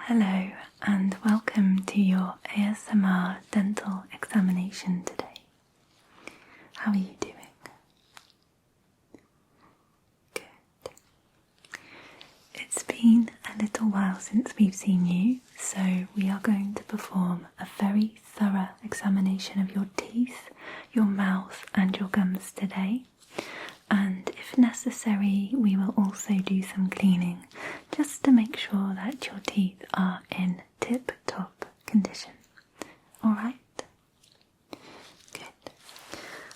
Hello and welcome to your ASMR dental examination today. How are you doing? Good. It's been a little while since we've seen you, so we are going to perform a very thorough examination of your teeth, your mouth and your gums today. And if necessary, we will also do some cleaning just to make sure that your teeth are in tip-top condition. Alright? Good.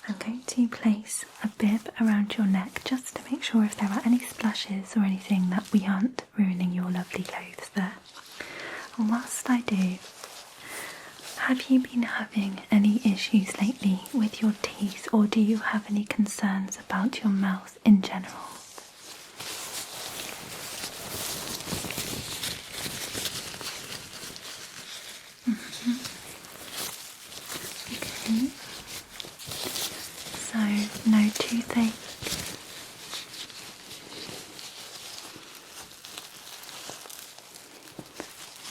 I'm going to place a bib around your neck just to make sure if there are any splashes or anything that we aren't ruining your lovely clothes there. And whilst I do, have you been having any issues lately with your teeth, or do you have any concerns about your mouth in general? Okay. So, no toothache.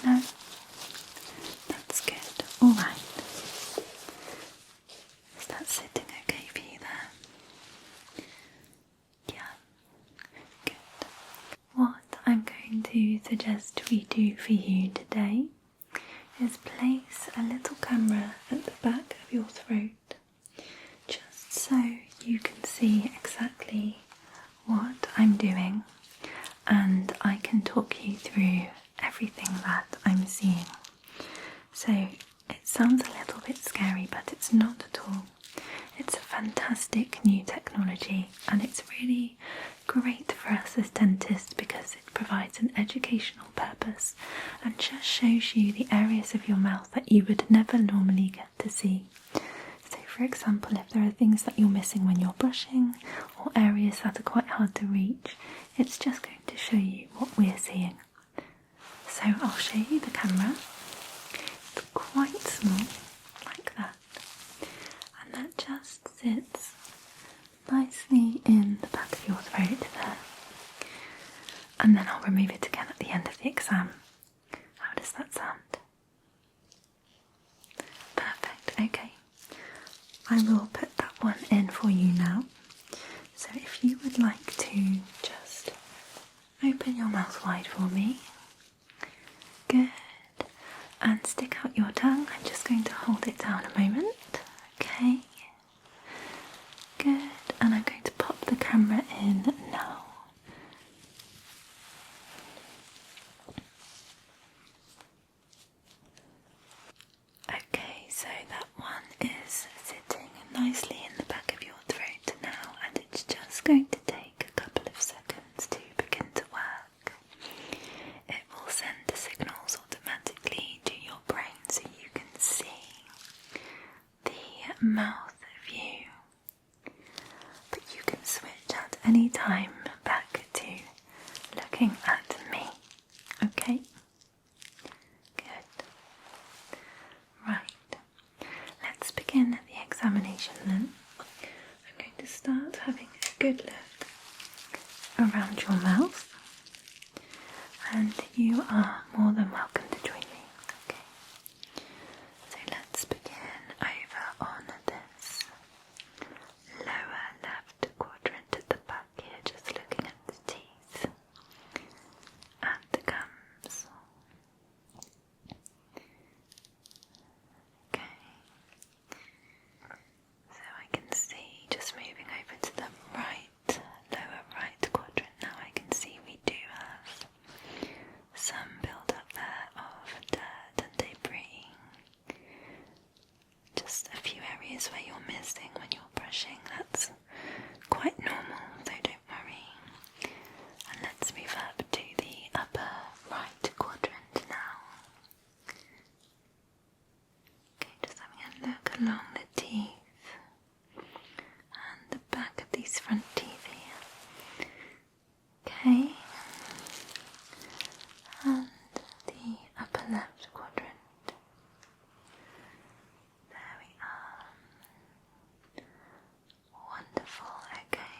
No? That's good. Alright. Is that sitting okay for you there? Yeah. Good. What I'm going to suggest we do for you today is place a little camera at the back of your throat, just so you can see exactly what I'm doing and I can talk you through everything that I'm seeing. So it sounds a little bit scary, but it's not at all. It's a fantastic new technology and it's really great for us as dentists because it provides an educational purpose and just shows you the areas of your mouth that you would never normally get to see. So for example, if there are things that you're missing when you're brushing or areas that are quite hard to reach, it's just going to show you what we're seeing. So I'll show you the camera. It's quite small, like that. And that just sits nicely in the back of your throat there. And then I'll remove it again at the end of the exam. How does that sound? Perfect, okay. I will put that one in for you now. So if you would like to just open your mouth wide for me. Good. And stick out your tongue. I'm just going to hold it down a moment. Okay. Good. And I'm going to pop the camera in now. Okay, so that one is sitting nicely in the back of your throat now, and it's just going to take a couple of seconds to begin to work. It will send the signals automatically to your brain so you can see the mouth view. But you can switch at any time back to looking at me. Okay? Good. Right. Let's begin the examination then. I'm going to start having a good look around your mouth. And you are more than welcome to join me. Okay. So let's begin over on this lower left quadrant at the back here, just looking at the teeth and the gums. Okay. So I can see, just moving over to the right, lower right quadrant now, I can see we do have some build-up there of dirt and debris. Just a few areas where you're missing when you're brushing. That's quite normal, so don't worry. And let's move up to the upper right quadrant now. Okay, just having a look along the teeth and the back of these front teeth here. Okay. And the upper left quadrant. There we are. Wonderful, okay.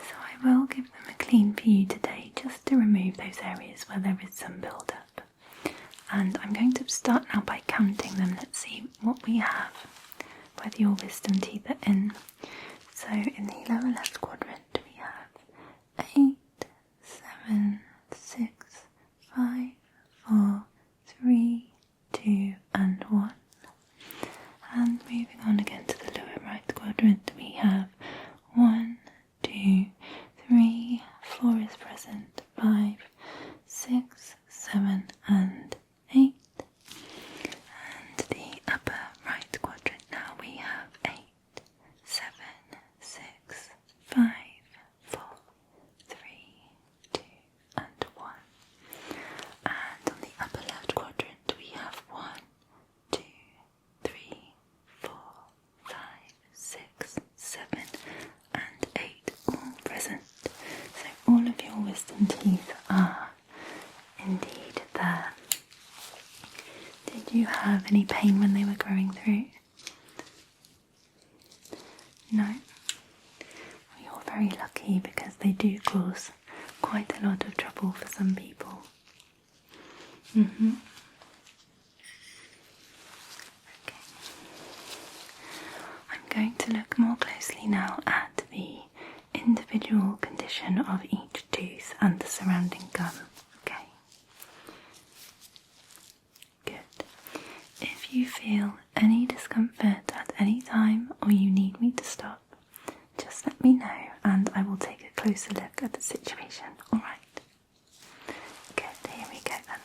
So I will give them a clean for you today just to remove those areas where there is some build-up. and I'm going to start now by counting them. Let's see what we have, whether your wisdom teeth are in. So in the lower left quadrant we have 8, 7, 6, 5, 4, 3, 2 and 1. And moving on again to the lower right quadrant, we have 1, 2, 3, 4 is present, 5, 6, 7 and 8. And the upper right quadrant now we have 8, 7, 6, 5, 4, 3, 2 and 1. And on the upper left quadrant we have 1, 2, 3, 4, 5, 6, 7 and 8 all present. So all of your wisdom teeth are indeed there. Did you have any pain when they were growing through? No? Well, you're very lucky because they do cause quite a lot of trouble for some people. Okay. I'm going to look more closely now at the individual condition of each tooth and the surrounding gum. Okay. Good. If you feel any discomfort at any time or you need me to stop, just let me know and I will take a closer look at the situation. Alright. Good, here we go then.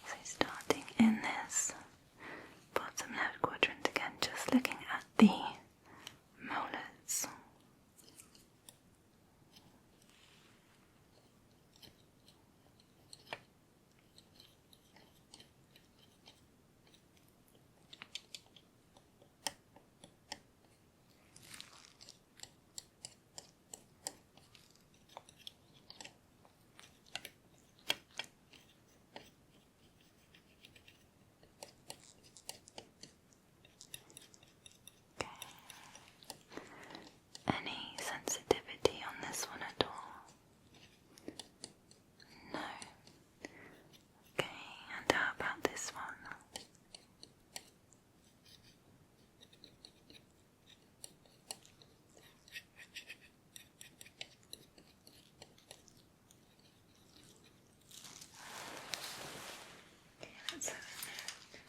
So starting in this bottom left quadrant again, just looking at the molars. Any sensitivity on this one at all? No. Okay, and how about this one? Okay, let's have a look.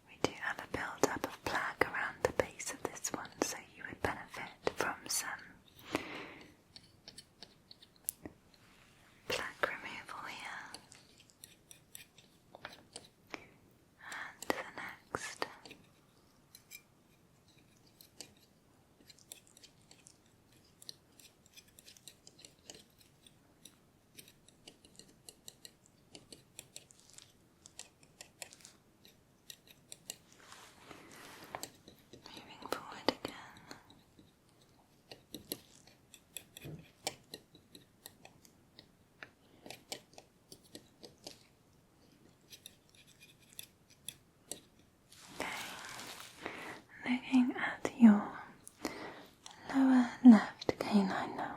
We do have a build-up of plaque around the base of this one, so you would benefit from some plaque removal here. And the next. Moving forward again. Okay. Looking at your lower left canine now.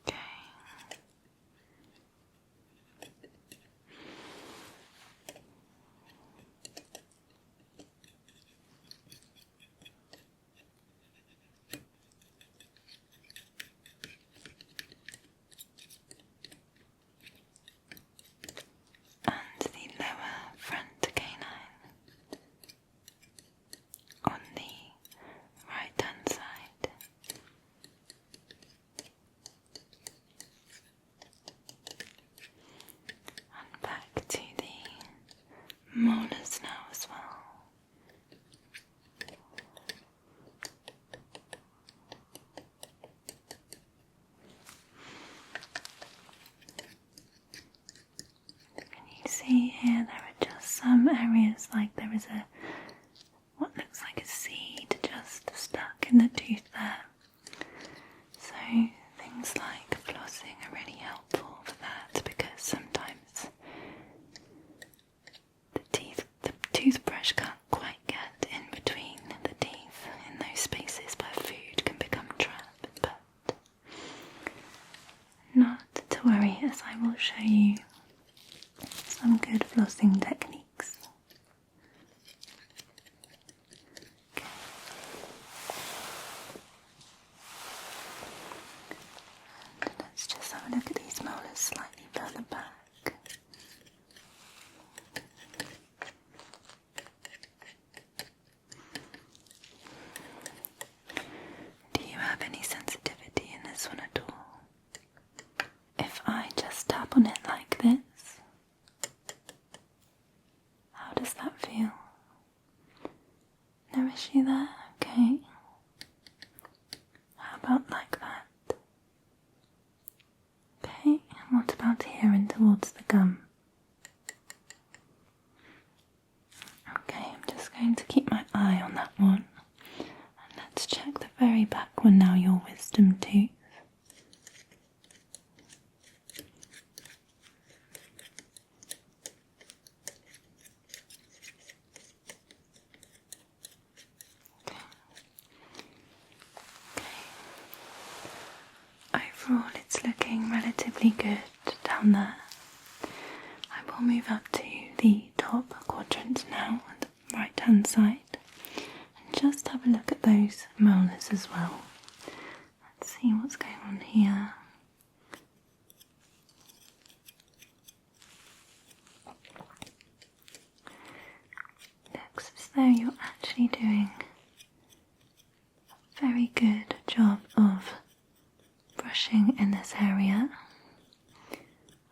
Okay. And the lower front canine on the right hand side. And back to the molars now as well. Can you see here there are just some areas like there is what looks like a seed just stuck in the tooth there. So things like flossing are really helpful for that, because sometimes the toothbrush can't quite get in between the teeth in those spaces where food can become trapped. But not to worry, as I will show you some good flossing techniques. Okay. And let's just have a look at these molars slightly further back. Do you have any sensitivity in this one at all? If I just tap on it like this, how does that feel? No issue there? Okay. How about like that? Okay, and what about here and towards the gum? Okay, I'm just going to keep my eye on that one. And let's check the very back one now, your wisdom tooth. Overall, it's looking relatively good down there. I will move up to the top quadrant now on the right hand side and just have a look at those molars as well. Let's see what's going on here. Looks as though you're actually doing a very good job of brushing in this area.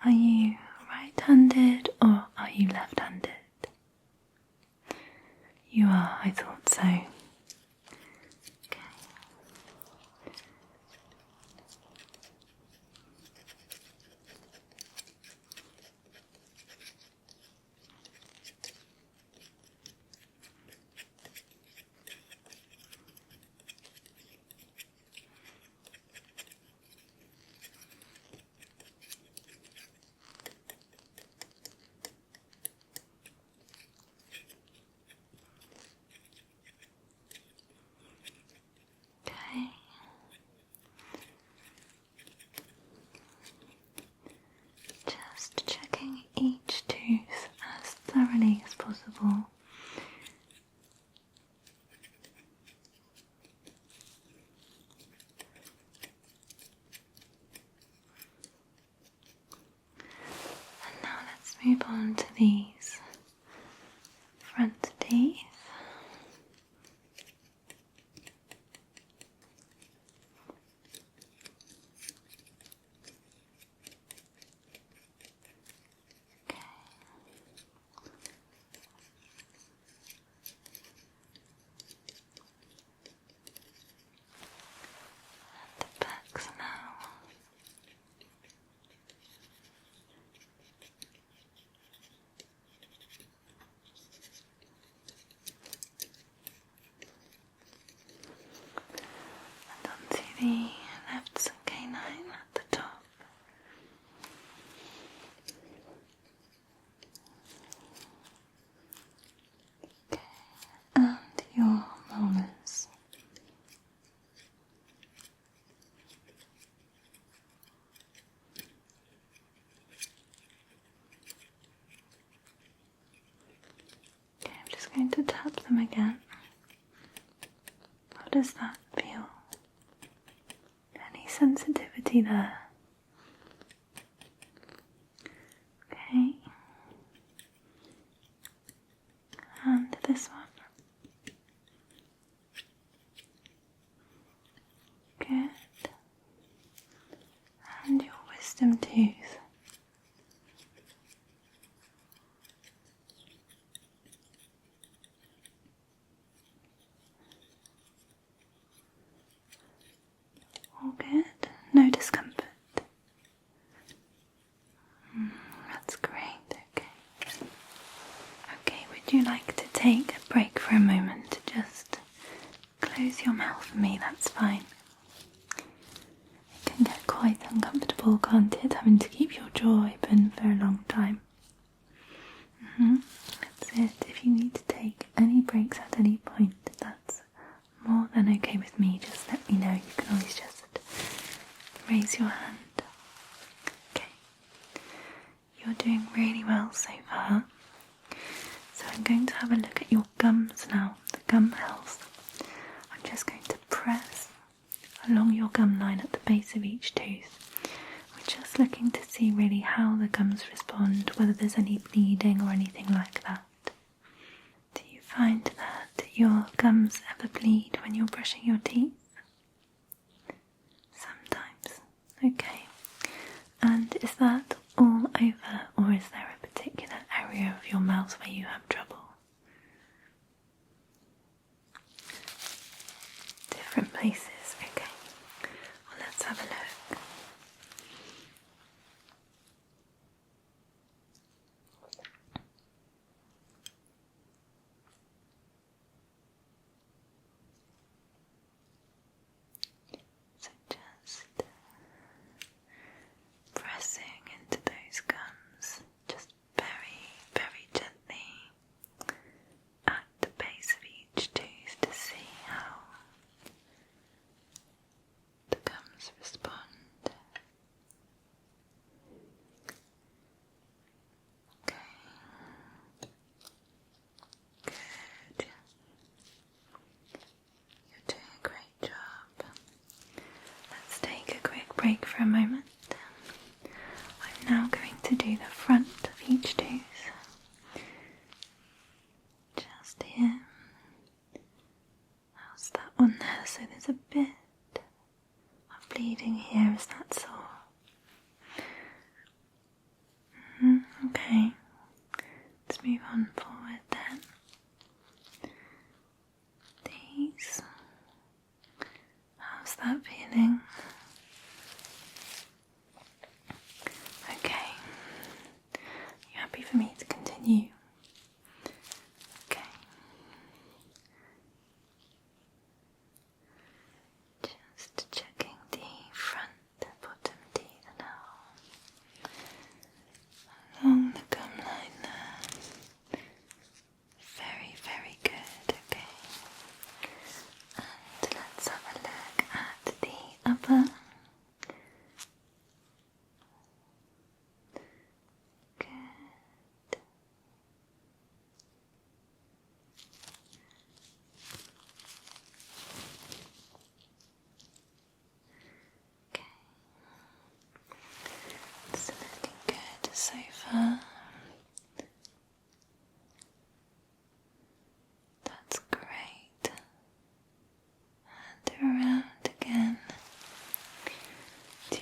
Are you right-handed or are you left-handed? You are, I thought so. Okay. Just checking each tooth as thoroughly as possible. And now let's move on to these front teeth. The left canine at the top. Okay. And your molars. Okay, I'm just going to tap them again. How does that feel? Any sensitivity there? Okay. And this one. Good. And your wisdom tooth. All good? No discomfort? That's great, okay. Okay, we're Would you like to take a break for a moment? Just close your mouth for me, that's fine. It can get quite uncomfortable, can't it, having to keep your jaw open for a long time. That's it. If you need to take any breaks at any point, that's more than okay with me. Just let me know. You can always just raise your hand. Okay. You're doing really well so far. So I'm going to have a look at your gums now, the gum health. I'm just going to press along your gum line at the base of each tooth. We're just looking to see really how the gums respond, whether there's any bleeding or anything like that. Do you find that your gums ever bleed when you're brushing your teeth? Sometimes. Okay. And is that all over, or is there a particular area of your mouth where you have trouble? Different places. Okay. Well, let's have a look. So just pressing into those gums, just very, very gently at the base of each tooth to see how the gums respond. Okay. Good. You're doing a great job. Let's take a quick break for a moment. I'm now going to do the front of each tooth. Just here. How's that one there? So there's a bit of bleeding here. Is that sore? Okay. Let's move on forward then. These. How's that feeling? Okay. You happy for me to continue? Okay. Just checking the front bottom teeth now. Along the gum line there. Very, very good. Okay. And let's have a look at the upper. Good. Okay. It's looking good so far. That's great. And around again to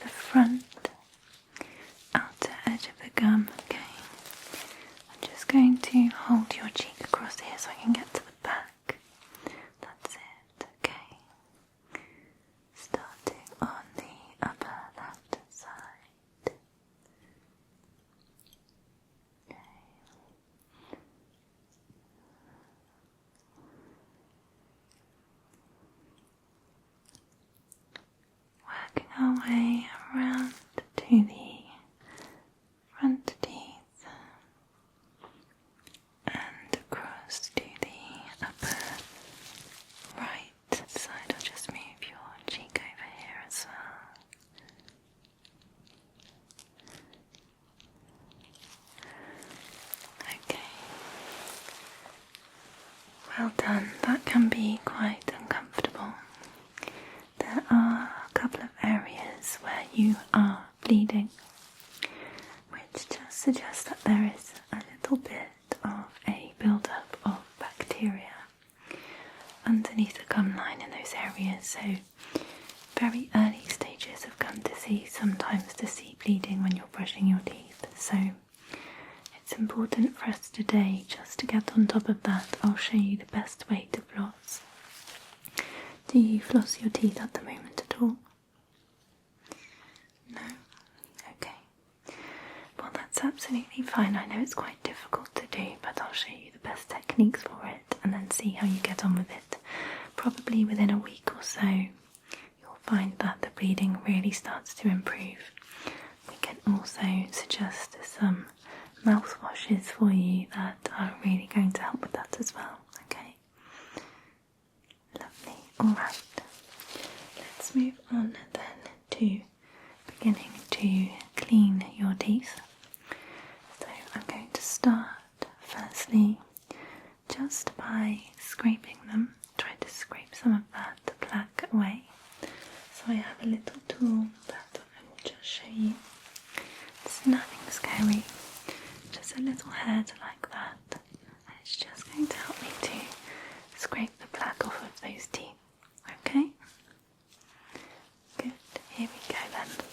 the front outer edge of the gum. Okay. I'm just going to hold your cheek across here so I can get to the back. That's it. Okay. Starting on the upper left side. Okay. Working our way around to the front teeth and across to the upper right side. I'll just move your cheek over here as well. Okay. Well done. That can be quite uncomfortable. There are a couple of areas where you are bleeding, which just suggests that there is a little bit of a build-up of bacteria underneath the gum line in those areas. So very early stages of gum disease, sometimes to see bleeding when you're brushing your teeth. So it's important for us today just to get on top of that. I'll show you the best way to floss. Do you floss your teeth at the moment at all? No? Okay. Well, that's It's absolutely fine. I know it's quite difficult to do, but I'll show you the best techniques for it and then see how you get on with it. Probably within a week or so, you'll find that the bleeding really starts to improve. We can also suggest some mouthwashes for you that are really going to help with that as well, okay? Lovely. Alright, let's move on then to beginning to clean your teeth. So I'm going to start firstly just by scraping them. Try to scrape some of that plaque away. So I have a little tool that I will just show you. It's nothing scary, just a little head like that. And it's just going to help me to scrape the plaque off of those teeth. Okay? Good. Here we go then.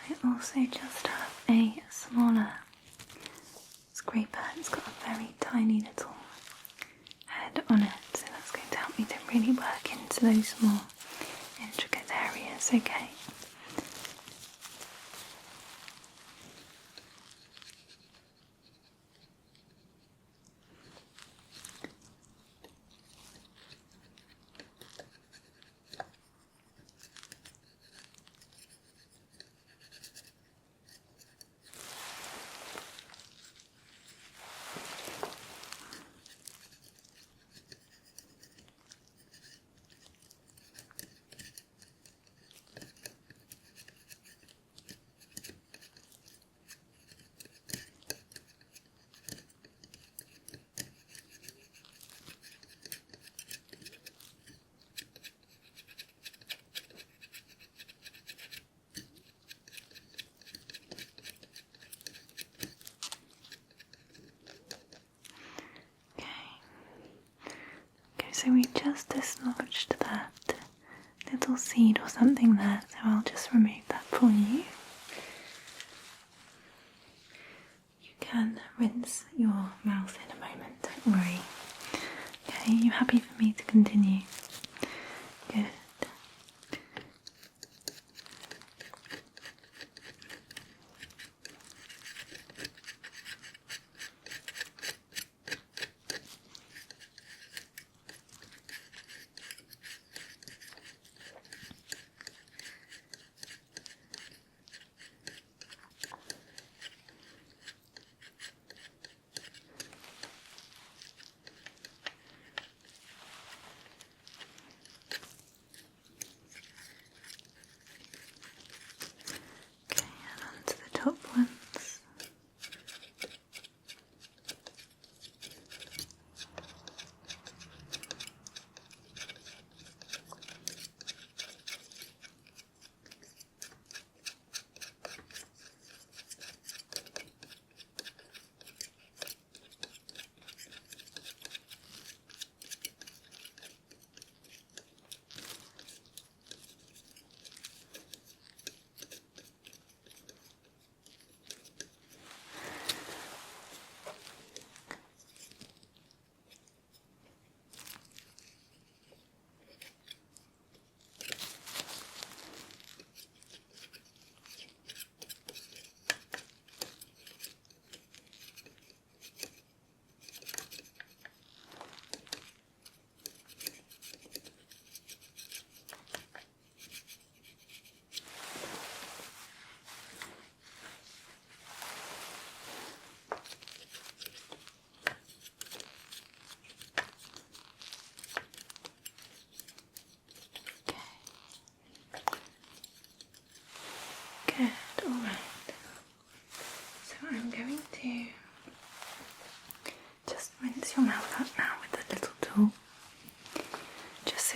I also just have a smaller scraper. It's got a very tiny little head on it, so that's going to help me to really work into those small intricate areas, okay? So we just dislodged that little seed or something there, so I'll just remove that for you. You can rinse your mouth in a moment, don't worry. Okay, you happy for me to continue? Good.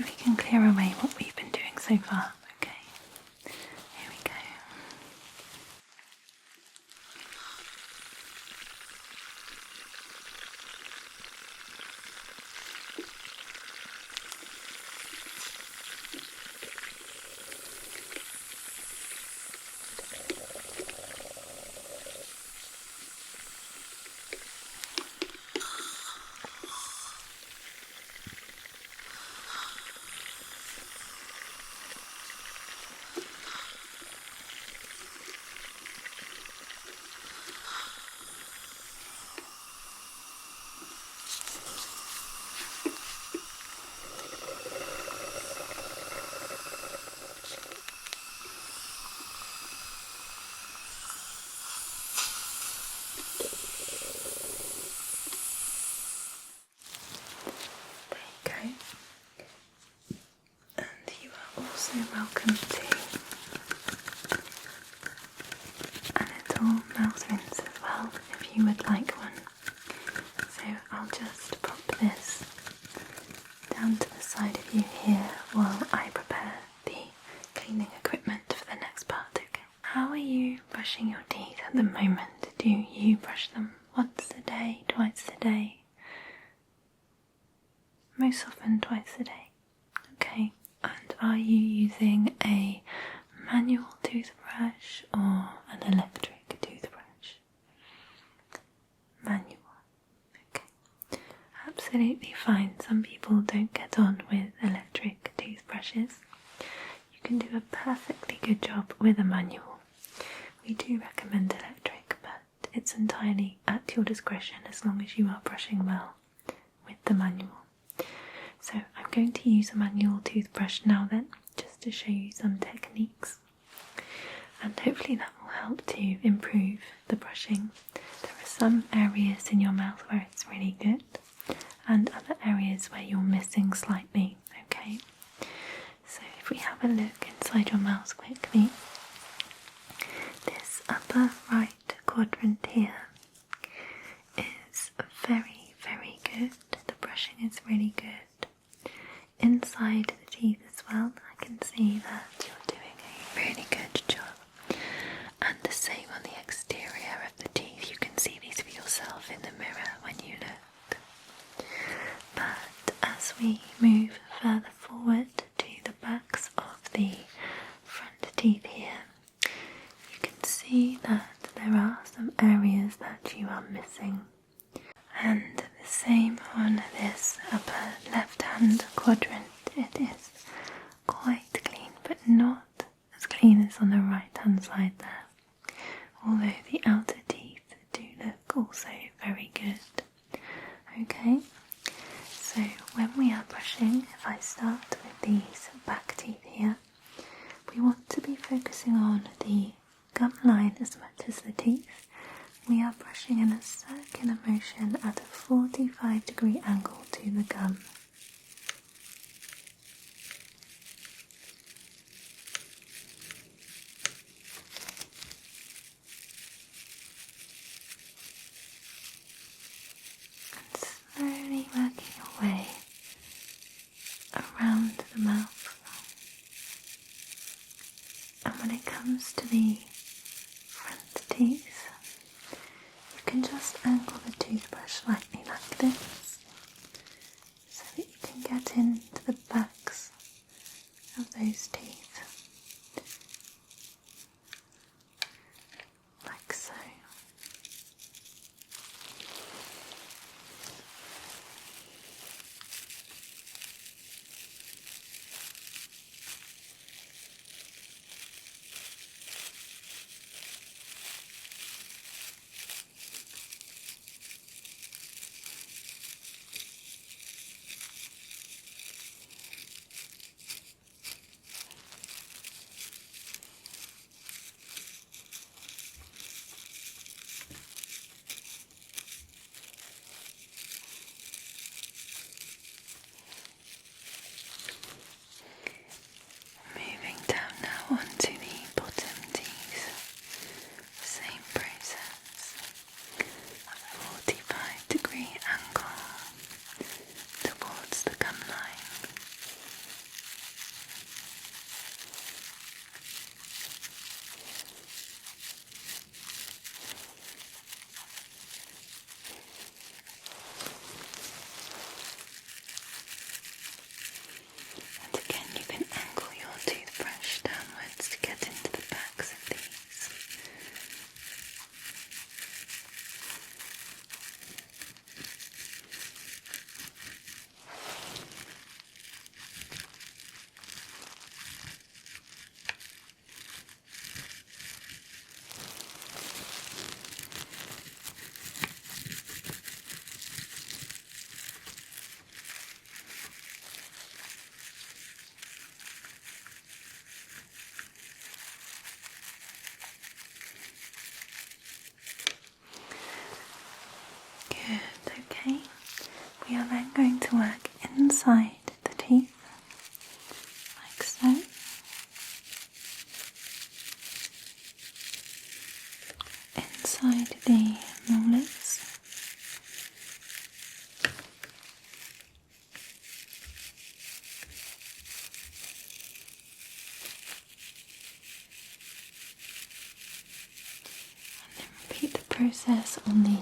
we can clear away what we've been doing so far. Okay, here we go. Also welcome to a little mouth rinse as well, if you would like one. So I'll just pop this down to the side of you here while I prepare the cleaning equipment for the next part, okay? How are you brushing your teeth at the moment? Do you brush them once a day, twice a day? Most often twice a day. Okay. And are you using a manual toothbrush or an electric toothbrush? Manual. Okay. Absolutely fine. Some people don't get on with electric toothbrushes. You can do a perfectly good job with a manual. We do recommend electric, but it's entirely at your discretion as long as you are brushing well with the manual. So I'm going to use a manual toothbrush now then, just to show you some techniques, and hopefully that will help to improve the brushing. There are some areas in your mouth where it's really good, and other areas where you're missing slightly, okay? So if we have a look inside your mouth quickly, this upper right quadrant here is very, very good. The brushing is really good. Inside the teeth as well, I can see that you're doing a really good job. And the same on the exterior of the teeth. You can see these for yourself in the mirror when you look. But as we move further forward to the backs of the front teeth here, you can see that there are some areas that you are missing. And the same on this upper left-hand quadrant. It is quite clean, but not as clean as on the right-hand side there. Although the outer teeth do look also very good. Okay, so when we are brushing, if I start with these back teeth here, we want to be focusing on the gum line as much as the teeth. We are brushing in a circular motion at a 45-degree angle to the gum. And slowly working your way around the mouth. And when it comes to the front teeth, you can just angle the toothbrush slightly like this, so that you can get into the backs of those teeth, like so. process on the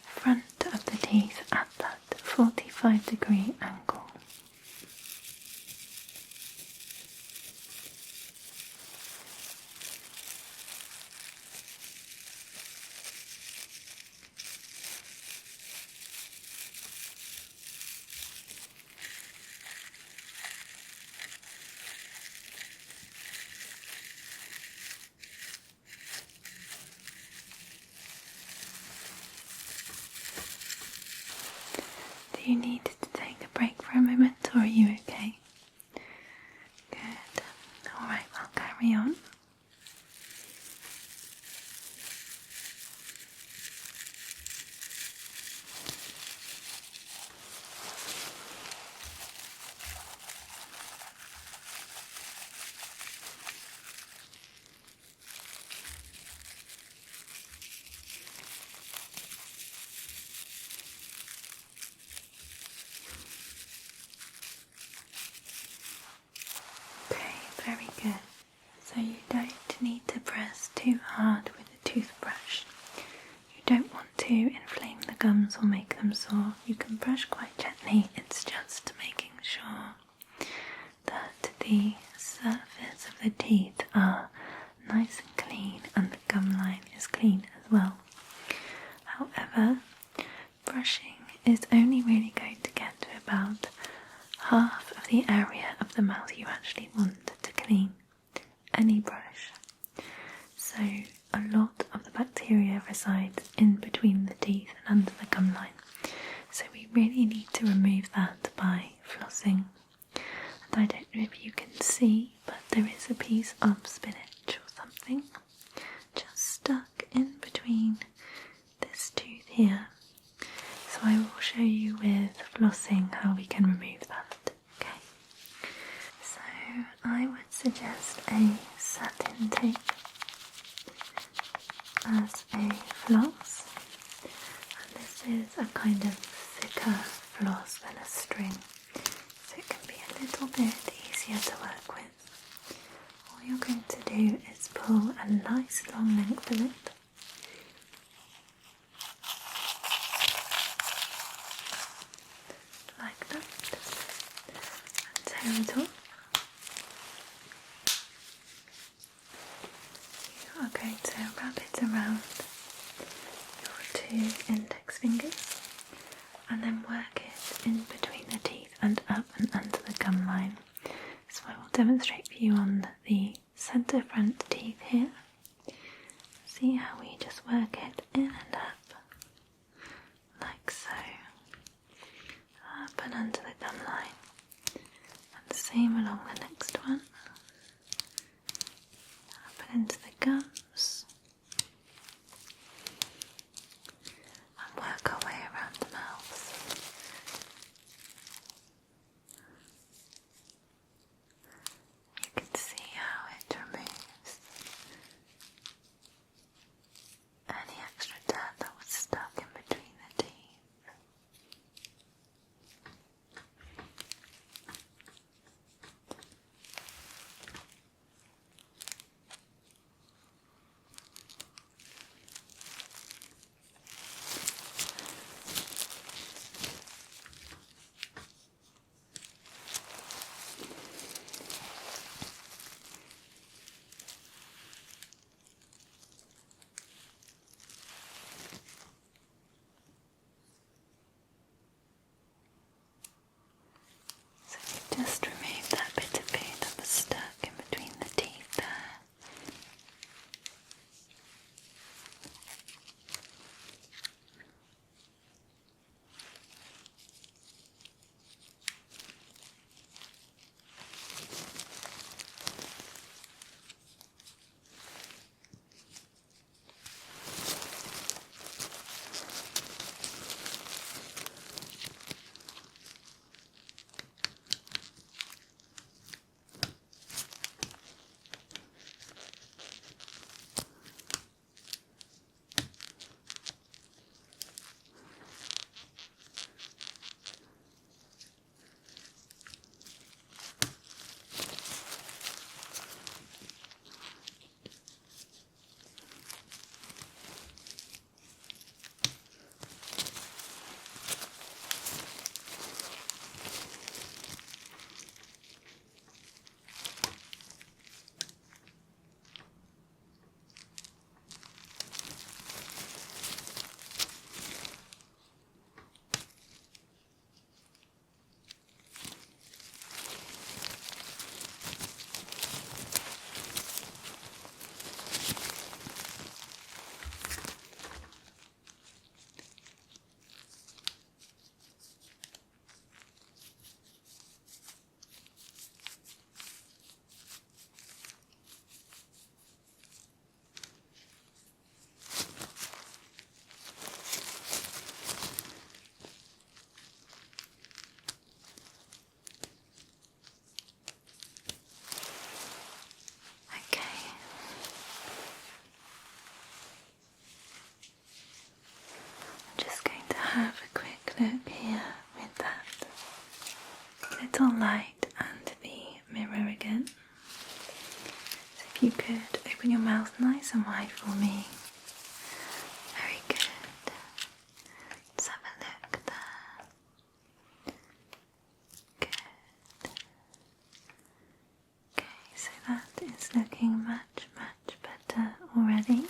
front of the teeth at that 45-degree angle. Do you need to take a break for a moment, or are you okay? Good. Alright, I'll carry on. Very good. So you don't need to press too hard with a toothbrush. You don't want to inflame the gums or make them sore. You can brush quite gently. It's just making sure that the surface of the teeth are nice and clean and the gum line is clean as well. However, brushing is only really going to get to about half of the area of the mouth you actually want to clean any brush. So a lot of the bacteria resides in between the teeth and under the gum line. So we really need to remove that by flossing. And I don't know if you can see, but there is a piece of spinach or something just stuck in between this tooth here. So I will show you with flossing how we can remove that. Okay. So I would suggest a satin tape as a floss. And this is a kind of thicker floss than a string. So it can be a little bit easier to work with. All you're going to do is pull a nice long length of it. Like that, and tear it off. You are going to wrap it around your two index fingers and then work it in between the teeth and up and under the gum line. So I will demonstrate for you on the centre front teeth here. See how we just work it in and up, like so. Up and under the gum line, and the same along the next one, up and into the gums, and work our way around the mouth. You can see how it removes any extra dirt that was stuck in between the teeth. If you could open your mouth nice and wide for me. Very good. Let's have a look there. Good. Okay, so that is looking much better already.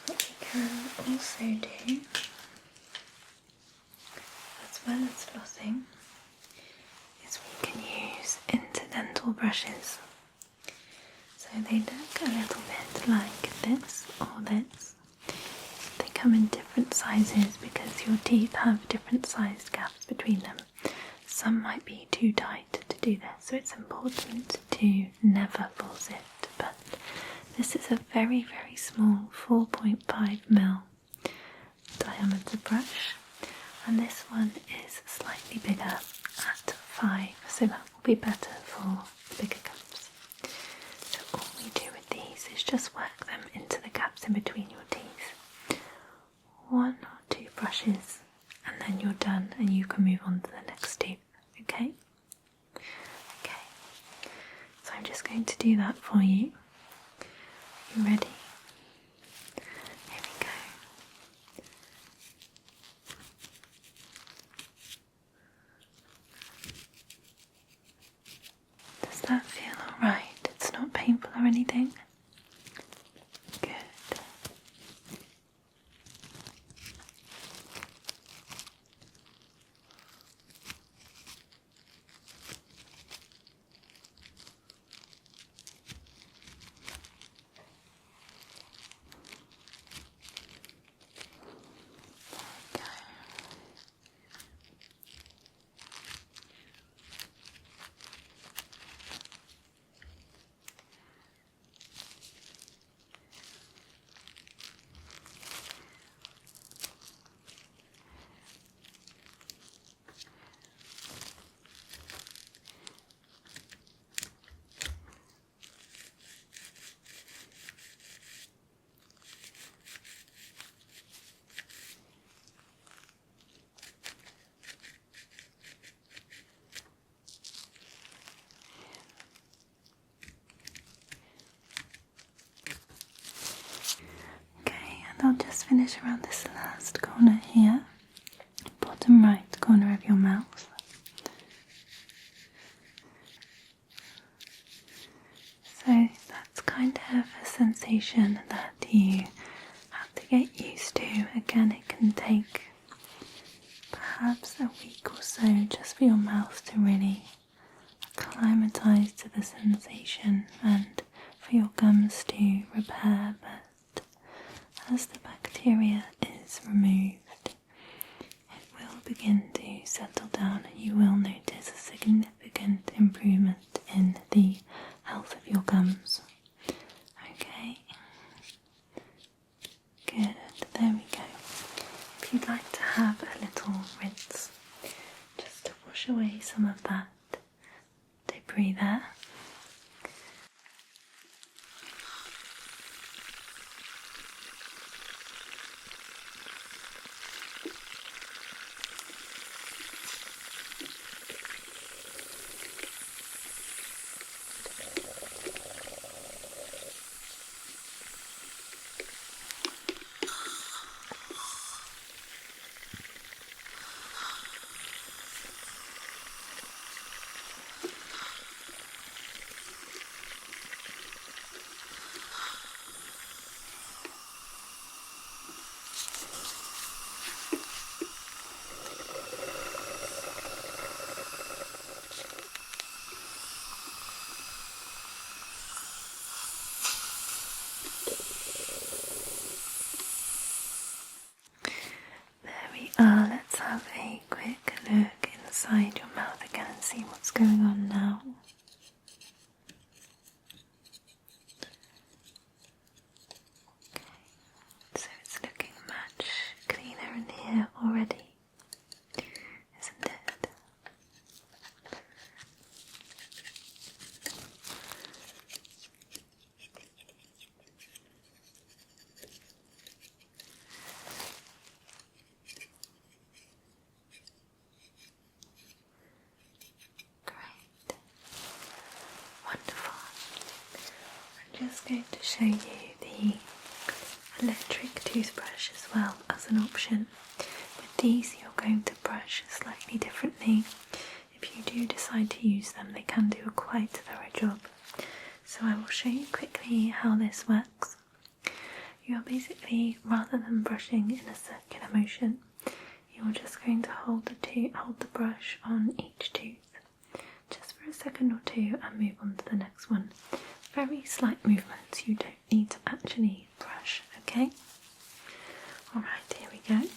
What we can also do, as well as flossing, is we can use interdental brushes. So they look a little bit like this or this. They come in different sizes because your teeth have different sized gaps between them. Some might be too tight to do this, so it's important to never force it, but this is a very small 4.5mm diameter brush, and this one is slightly bigger at 5, so that will be better for bigger cups. So all we do with these is just work them into the gaps in between your teeth. 1 or 2 brushes, and then you're done and you can move on to the next tooth, okay? Okay, so I'm just going to do that for you. You ready? Here we go. Does that feel alright? It's not painful or anything? Good. I'll just finish around this last corner here, bottom right corner of your mouth. So that's kind of a sensation that you have to get used to. Again, it can take perhaps a week or so just for your mouth to really acclimatise to the sensation and for your gums to repair, but as the bacteria is removed, it will begin to settle down and you will notice a significant improvement in the health of your gums. Okay? Good, there we go. If you'd like to have a little rinse, just to wash away some of that debris there. Let's have a quick look inside your mouth again and see what's going on now. Okay, so it's looking much cleaner in here already, isn't it? just going to show you the electric toothbrush as well as an option. With these you're going to brush slightly differently. If you do decide to use them, they can do a quite thorough job. So I will show you quickly how this works. You are basically, rather than brushing in a circular motion, you're just going to hold the brush on each tooth just for a second or two and move on to the next one. Very slight movements, you don't need to actually brush, okay? Alright, here we go.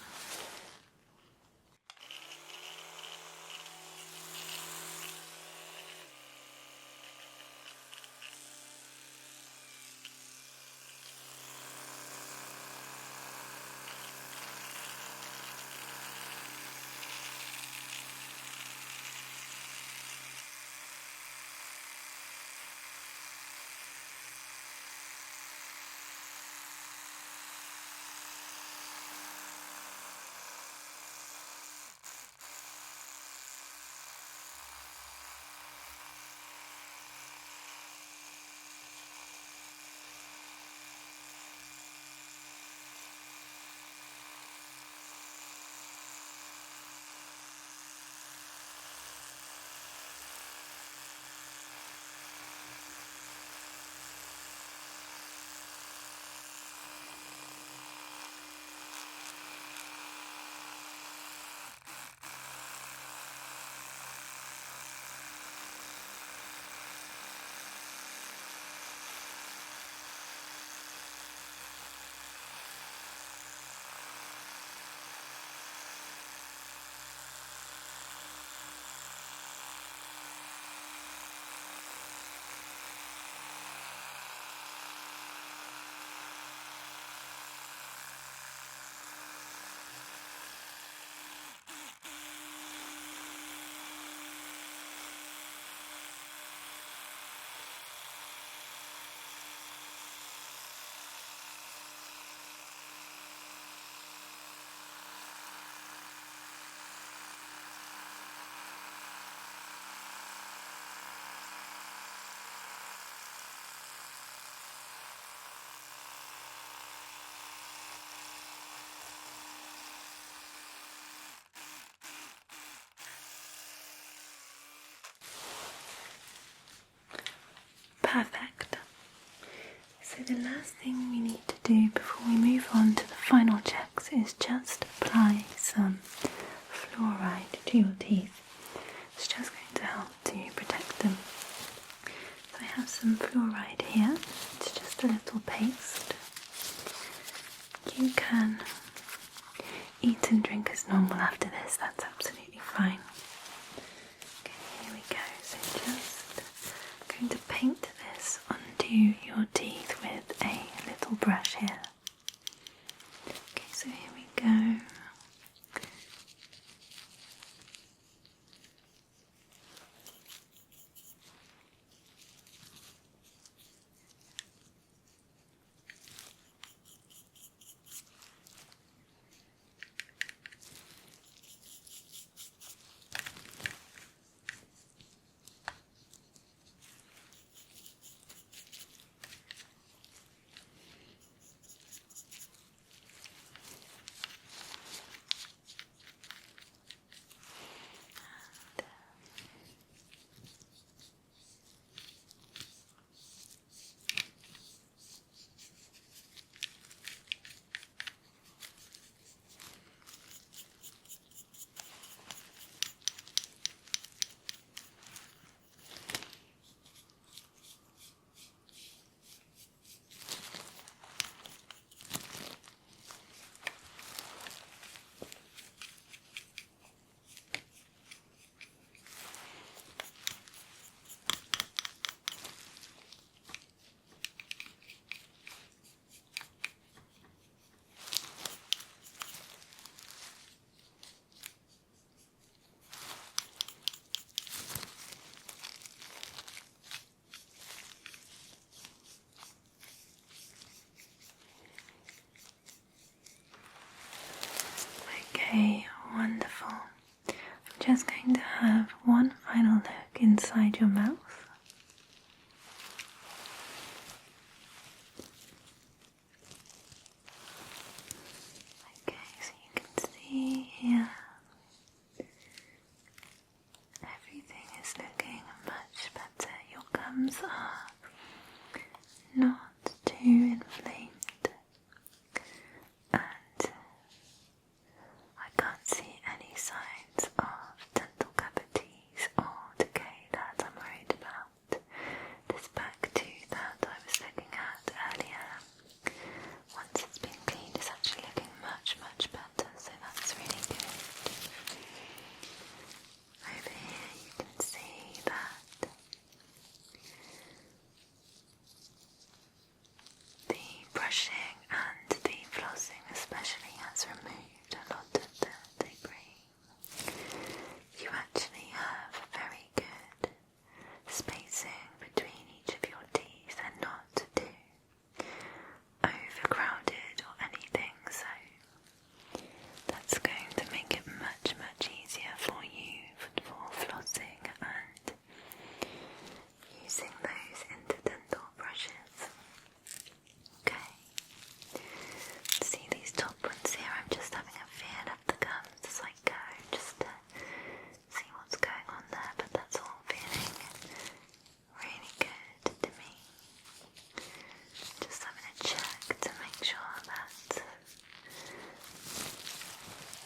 Perfect. So the last thing we need to do before we move on to the final checks is just apply some fluoride to your teeth. It's just going to help to protect them. So I have some fluoride here. It's just a little paste. You can eat and drink as normal after this, that's absolutely fine. Okay, here we go. So just going to paint this onto your teeth with a little brush here. Okay, so here we go. Okay, wonderful. I'm just going to have one final look inside your mouth. gums are not too inflamed, and I can't see any signs of dental cavities or decay that I'm worried about. This back tooth that I was looking at earlier, once it's been cleaned, is actually looking much, much better, so that's really good. Over here you can see that the brushing and the flossing especially has removed a lot of the debris. You actually have very good spacing between each of your teeth and not too overcrowded or anything, so that's going to make it much, much easier for you for flossing and using those interdental brushes. Okay, see these top ones here, I'm just having a feel of the gums as I go, just to see what's going on there, but that's all feeling really good to me. Just having a check to make sure that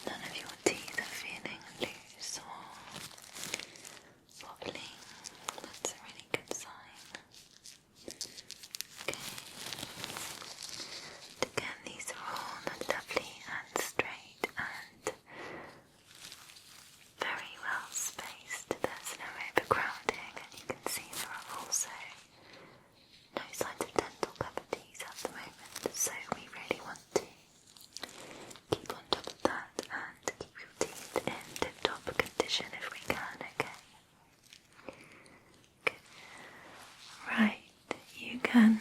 none of your teeth are feeling loose or wobbly. That's a really good sign. Okay. And again, these are all lovely and straight and very well spaced. There's no overcrowding, and you can see there are also no signs of dental cavities at the moment, so we really want to keep on top of that and keep your teeth in tip-top condition if we can, okay? Good. Right, you can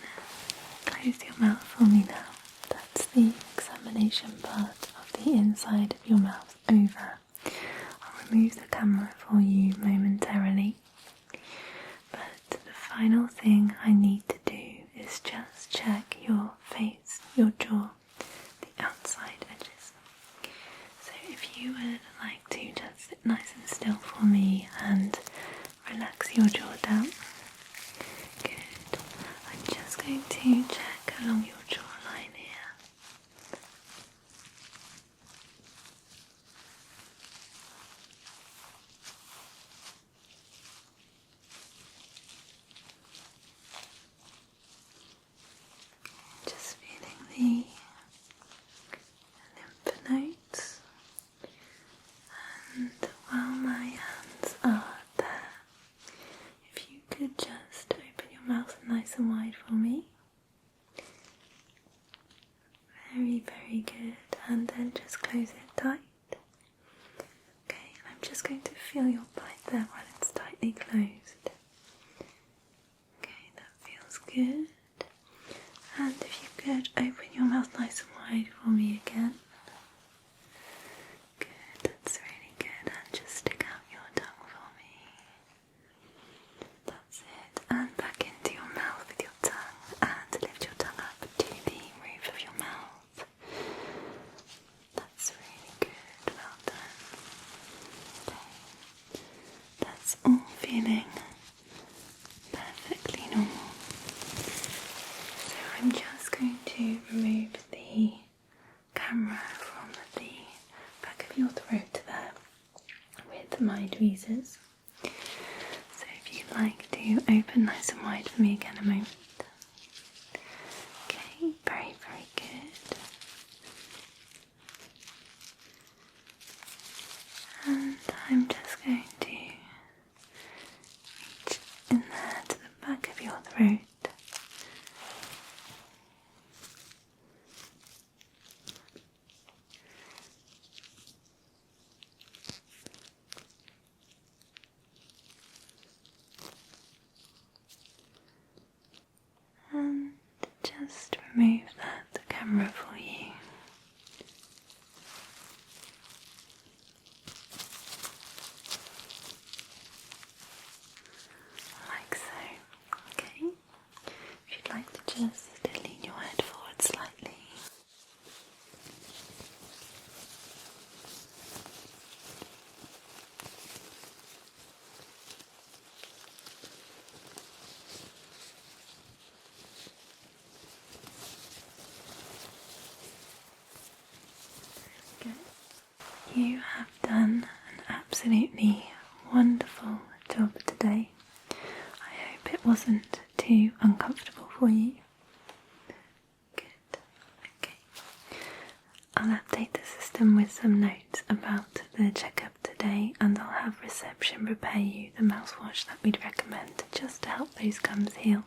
close your mouth for me now. That's the examination part of the inside of your mouth over. I'll remove the camera for you momentarily, but the final thing I need to do is just check your face, your jaw, the outside edges. So if you would like to just sit nice and still for me and relax your jaw down. Good. I'm just going to check along your jawline here. Just feeling the lymph nodes, and while my hands are there, if you could just open your mouth nice and wide for me. Very, very good, and then just close it tight. Okay, and I'm just going to feel your bite there while it's tightly closed. Okay, that feels good. And if you could open your mouth nice and wide for me again. Good, that's really good. And just stick out your tongue for me. That's it. And back into your mouth with your tongue. And lift your tongue up to the roof of your mouth. That's really good. Well done. Okay. That's all feeling perfectly normal. So I'm just going to remove the camera from the back of your throat there with my tweezers. So if you'd like to open nice and wide for me again a moment. Okay, very, very good. And I'm just going to reach in there to the back of your throat. And just remove the camera for you. Like so. Okay. You have done an absolutely wonderful job today. I hope it wasn't too uncomfortable for you. Good. Okay. I'll update the system with some notes about the checkup today, and I'll have reception prepare you the mouthwash that we'd recommend just to help those gums heal.